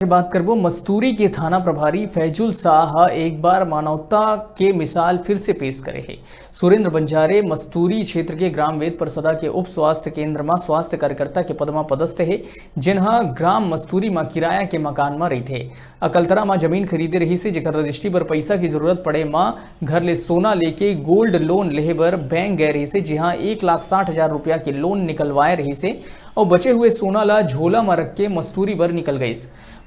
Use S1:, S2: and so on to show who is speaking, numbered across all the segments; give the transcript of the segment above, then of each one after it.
S1: बात करबो मस्तूरी के थाना प्रभारी फैजुल शाह एक बार मानवता के मिसाल फिर से पेश करे है। सुरेंद्र बंजारे मस्तूरी क्षेत्र के ग्राम वेद परसदा के उप स्वास्थ्य केंद्र में स्वास्थ्य कार्यकर्ता के पद में पदस्थ है, जिन्हा ग्राम मस्तूरी में किराया के मकान में रही थे। अकलतरा में जमीन खरीदे रही से जेकर रजिस्ट्री पर पैसा की जरूरत पड़े में घर ले सोना लेके गोल्ड लोन लेहे बर बैंक गए रही से, जहां 1,60,000 रुपया के लोन निकलवाए रही से और बचे हुए सोना ला झोला में रख के मस्तूरी बर निकल गई।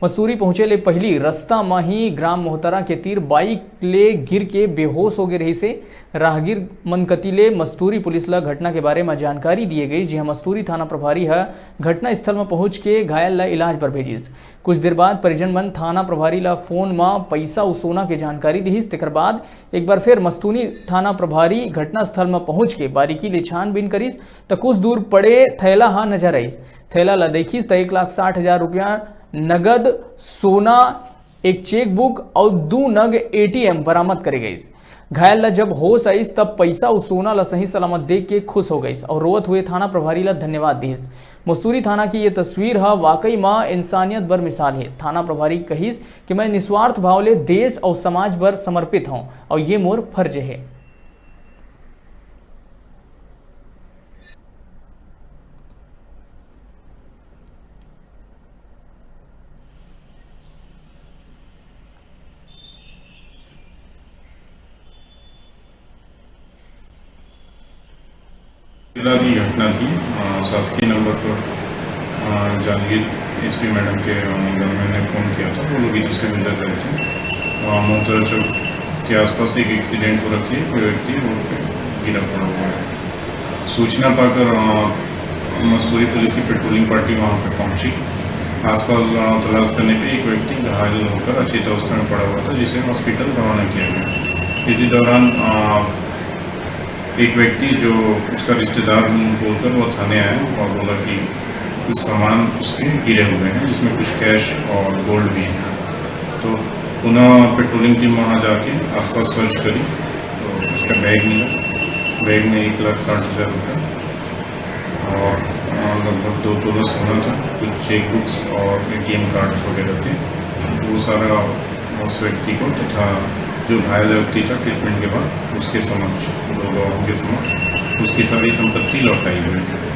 S1: मस्तूरी पहुंचे ले पहली रास्ता में ही ग्राम मोहतरा के तीर बाइक ले गिर के बेहोश हो गए रही से राहगीर मनकती ले मस्तूरी पुलिस ला घटना के बारे में जानकारी दिए गई, जहां मस्तूरी थाना प्रभारी है घटना स्थल में पहुंच के घायल ला इलाज पर भेजिस। कुछ देर बाद परिजन मन थाना प्रभारी ला फोन में पैसा और सोना के जानकारी दी। तेकर बाद एक बार फिर मस्तूरी थाना प्रभारी घटना स्थल में पहुंच के बारीकी ले छानबीन करिस तो कुछ दूर पड़े थैला हाँ नजर आईस। थैला ला देखिस तो 1,60,000 रुपया नगद, सोना, एक चेक बुक और 2 नग एटीएम बरामद करे गई। घायल ला जब होश आईस तब पैसा और सोना ला सही सलामत देख के खुश हो गई और रोवत हुए थाना प्रभारी ला धन्यवाद दीस। मस्तूरी थाना की ये तस्वीर है वाकई में इंसानियत बर मिसाल है। थाना प्रभारी कहिस कि मैं निस्वार्थ भाव ले देश और समाज बर समर्पित हूँ और ये मोर फर्ज है।
S2: की घटना थी शासकीय नंबर पर जागीर एसपी मैडम के घर मैंने फ़ोन किया था। वो लोग इधर से मिलकर गए थे। मोहतरा चौक के आसपास एक एक्सीडेंट हो रखी है, कोई व्यक्ति रोड पे गिरा पड़ा हुआ है। सूचना पाकर मस्तूरी पुलिस की पेट्रोलिंग पार्टी वहाँ पे पहुँची। आसपास तलाश करने पे एक व्यक्ति घायल होकर अचेत अवस्था में पड़ा हुआ था, जिसे हॉस्पिटल रवाना किया गया। इसी दौरान एक व्यक्ति जो उसका रिश्तेदार बोलकर वो थाने आया और बोला कि कुछ सामान उसके गिरे हुए हैं, जिसमें कुछ कैश और गोल्ड भी है। तो पुनः पेट्रोलिंग टीम वहाँ जाके आसपास सर्च करी तो उसका बैग मिला। बैग में 1,60,000 रुपये और लगभग 2 तोला सोना था, कुछ चेक बुक्स और ATM कार्ड्स वगैरह थे। वो सारा उस व्यक्ति को तथा जो घायल व्यक्ति था ट्रीटमेंट के बाद उसके समक्ष, लोगों के समक्ष उसकी सारी संपत्ति लौटाई हुई।